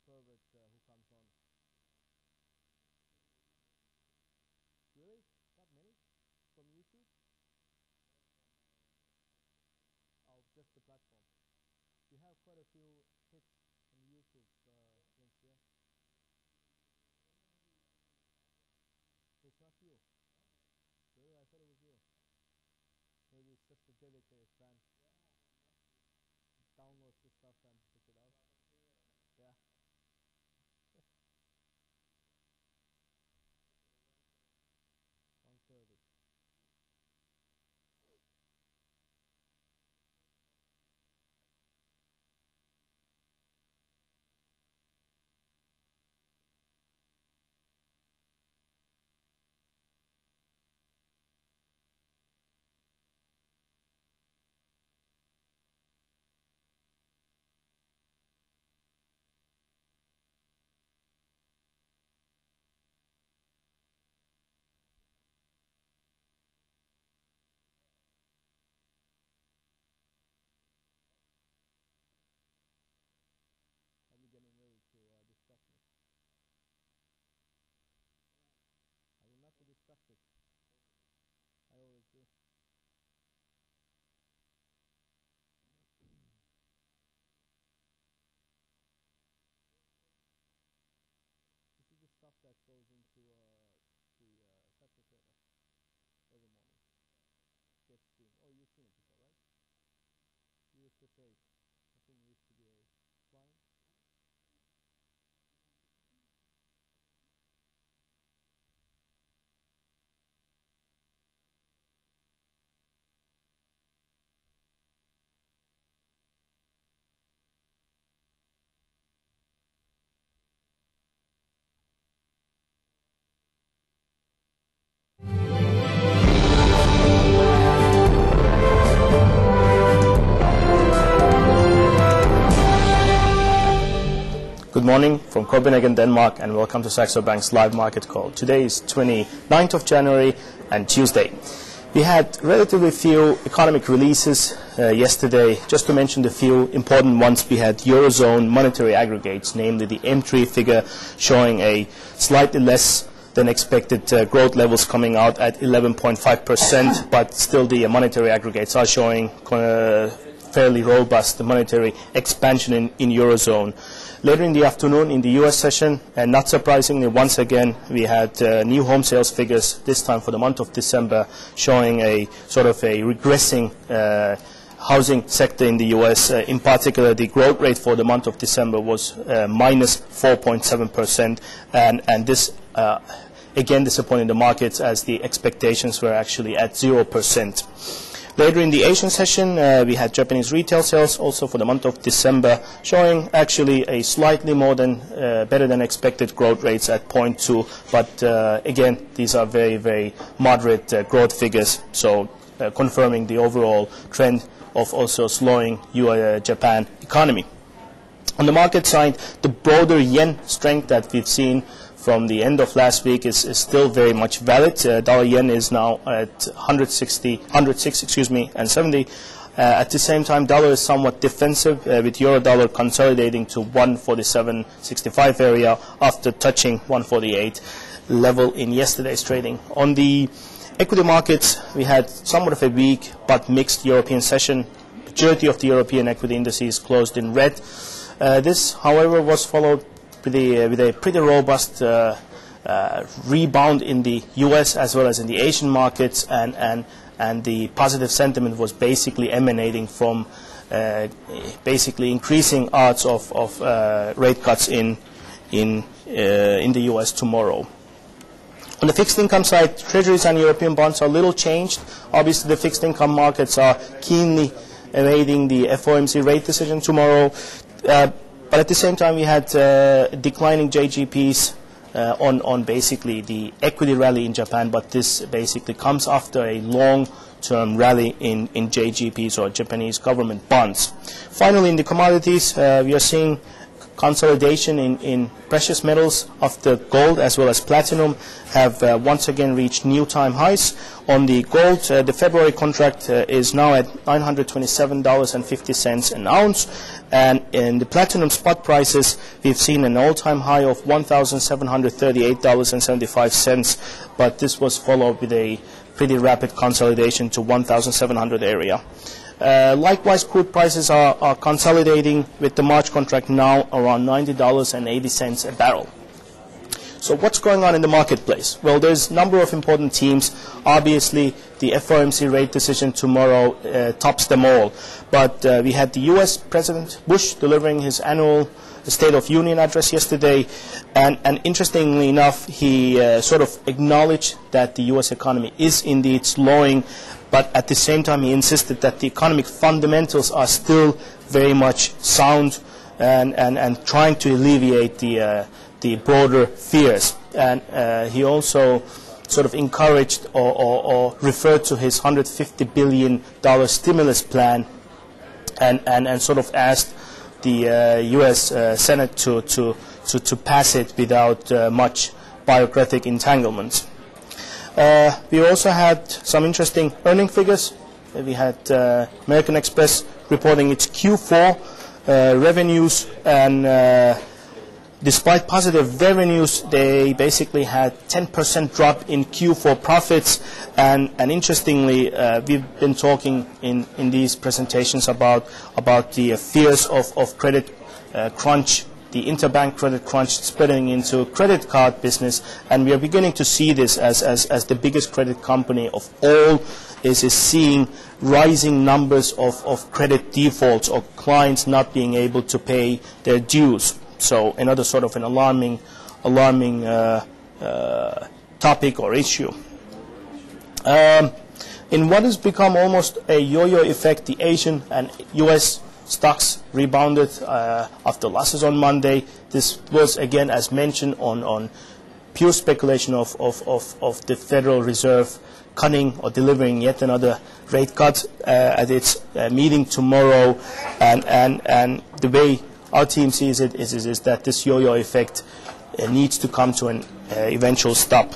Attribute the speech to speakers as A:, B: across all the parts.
A: favorite who comes on. Really? That many? From YouTube? Oh, just the platform. You have quite a few hits on YouTube links, yeah? It's not you. Really? I thought it was you. Maybe it's just a dedicated fan. Download the stuff and check it out. Yeah. On service. I'm getting ready to discuss it. I will not discuss it. I always do. This is the stuff that goes into the Saxo server every morning. Gets streamed. Oh, you've seen it before, right? You used to take, I think it used to be a client.
B: Good morning from Copenhagen, Denmark, and welcome to Saxo Bank's live market call. Today is 29th of January and Tuesday. We had relatively few economic releases yesterday. Just to mention the few important ones, we had Eurozone monetary aggregates, namely the M3 figure showing a slightly less than expected growth levels coming out at 11.5%, but still the monetary aggregates are showing fairly robust monetary expansion in Eurozone. Later in the afternoon in the US session, and not surprisingly, once again, we had new home sales figures, this time for the month of December, showing a sort of a regressing housing sector in the US. In particular, the growth rate for the month of December was minus 4.7%, and this again disappointed the markets as the expectations were actually at 0%. Later in the Asian session, we had Japanese retail sales also for the month of December, showing actually a slightly more than better than expected growth rates at 0.2. But again, these are very, very moderate growth figures, so confirming the overall trend of also slowing Japan economy. On the market side, the broader yen strength that we've seen from the end of last week is still very much valid. Dollar yen is now at 106, and 70. At the same time, dollar is somewhat defensive, with euro dollar consolidating to 147.65 area after touching 148 level in yesterday's trading. On the equity markets, we had somewhat of a weak but mixed European session. Majority of the European equity indices closed in red. This, however, was followed with a pretty robust rebound in the US as well as in the Asian markets, and the positive sentiment was basically emanating from basically increasing odds of rate cuts in the US tomorrow. On the fixed income side, treasuries and European bonds are a little changed. Obviously, the fixed income markets are keenly awaiting the FOMC rate decision tomorrow. But at the same time, we had declining JGPs on basically the equity rally in Japan, but this basically comes after a long-term rally in JGPs or Japanese government bonds. Finally, in the commodities, we are seeing consolidation in precious metals of the gold as well as platinum have once again reached new time highs. On the gold, the February contract is now at $927.50 an ounce, and in the platinum spot prices, we've seen an all-time high of $1,738.75, but this was followed with a pretty rapid consolidation to 1,700 area. Likewise, crude prices are consolidating with the March contract now around $90.80 a barrel. So what's going on in the marketplace? Well, there's a number of important themes. Obviously, the FOMC rate decision tomorrow tops them all. But we had the U.S. President Bush delivering his annual State of Union address yesterday, and interestingly enough, he sort of acknowledged that the U.S. economy is indeed slowing, but at the same time he insisted that the economic fundamentals are still very much sound and trying to alleviate the broader fears. And he also sort of encouraged or referred to his $150 billion stimulus plan and sort of asked the U.S. Senate to pass it without much bureaucratic entanglements. We also had some interesting earning figures. We had American Express reporting its Q4 revenues, and despite positive revenues, they basically had 10% drop in Q4 profits. And interestingly, we've been talking in these presentations about the fears of credit crunch, the interbank credit crunch spreading into credit card business, and we are beginning to see this as the biggest credit company of all is seeing rising numbers of credit defaults or clients not being able to pay their dues. So another sort of an alarming topic or issue. In what has become almost a yo-yo effect, the Asian and U.S. stocks rebounded after losses on Monday. This was again, as mentioned, on pure speculation of the Federal Reserve cutting or delivering yet another rate cut at its meeting tomorrow, and the way our team sees it is that this yo-yo effect needs to come to an eventual stop.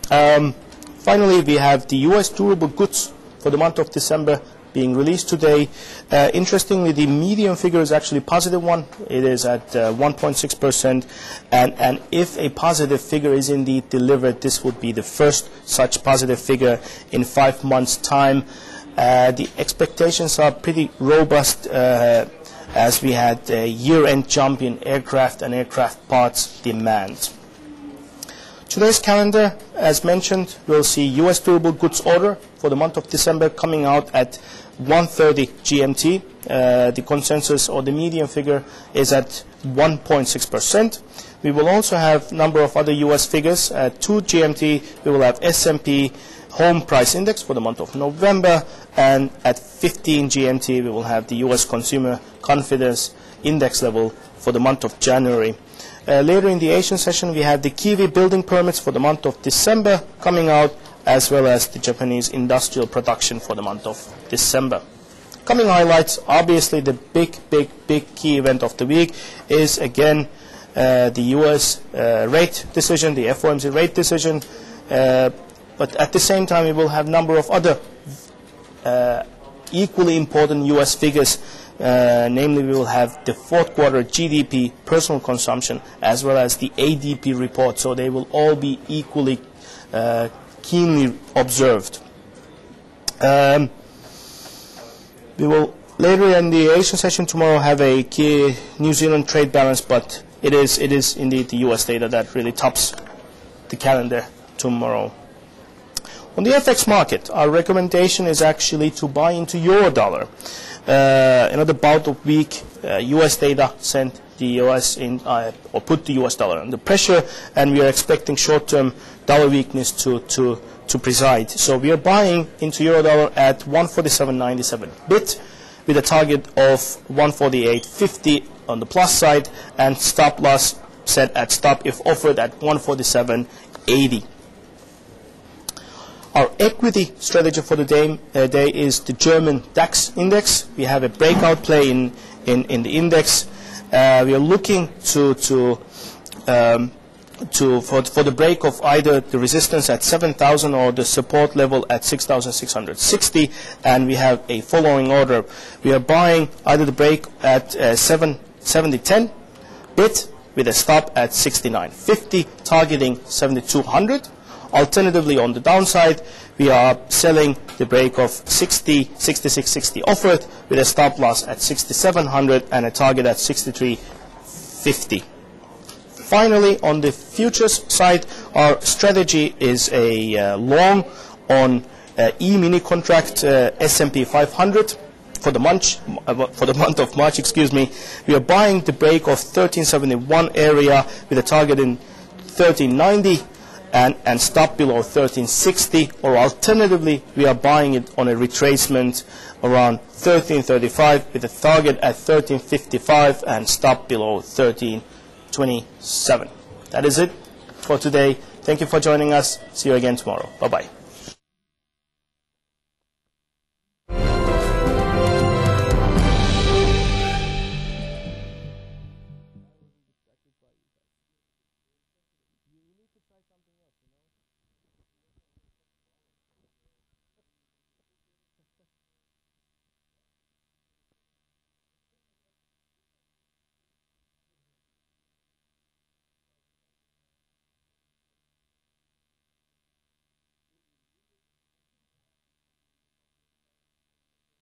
B: Finally, we have the U.S. durable goods for the month of December being released today. Interestingly, the median figure is actually a positive one. It is at 1.6%, and if a positive figure is indeed delivered, this would be the first such positive figure in 5 months' time. The expectations are pretty robust, as we had a year-end jump in aircraft and aircraft parts demand. Today's calendar, as mentioned, we'll see U.S. durable goods order for the month of December coming out at 1:30 GMT. The consensus or the median figure is at 1.6%. We will also have a number of other U.S. figures. At 2 GMT, we will have S&P Home Price Index for the month of November, and at 15 GMT, we will have the U.S. Consumer Confidence Index level for the month of January. Later in the Asian session, we have the Kiwi building permits for the month of December coming out, as well as the Japanese industrial production for the month of December. Coming highlights, obviously the big key event of the week is again the U.S. rate decision, the FOMC rate decision, but at the same time we will have a number of other equally important U.S. figures. Namely, we will have the fourth quarter GDP, personal consumption, as well as the ADP report. So they will all be equally keenly observed. We will later in the Asian session tomorrow have a key New Zealand trade balance, but it is indeed the U.S. data that really tops the calendar tomorrow. On the FX market, our recommendation is actually to buy into Eurodollar. Another bout of weak U.S. data sent the U.S. in, or put the U.S. dollar under pressure, and we are expecting short-term dollar weakness to preside. So we are buying into Eurodollar at 147.97 bit, with a target of 148.50 on the plus side, and stop loss set at stop if offered at 147.80. Our equity strategy for the day is the German DAX index. We have a breakout play in the index, we are looking for the break of either the resistance at 7,000 or the support level at 6,660, and we have a following order. We are buying either the break at 70.10 bid with a stop at 69.50, targeting 7,200. Alternatively, on the downside, we are selling the break of 66.60 offered with a stop loss at 6,700 and a target at 63.50. Finally, on the futures side, our strategy is a long on E-mini contract S&P 500 for the month of March. Excuse me. We are buying the break of 1371 area with a target in 1390 and stop below 1360. Or alternatively, we are buying it on a retracement around 1335 with a target at 1355 and stop below 1327. That is it for today. Thank you for joining us. See you again tomorrow. Bye-bye.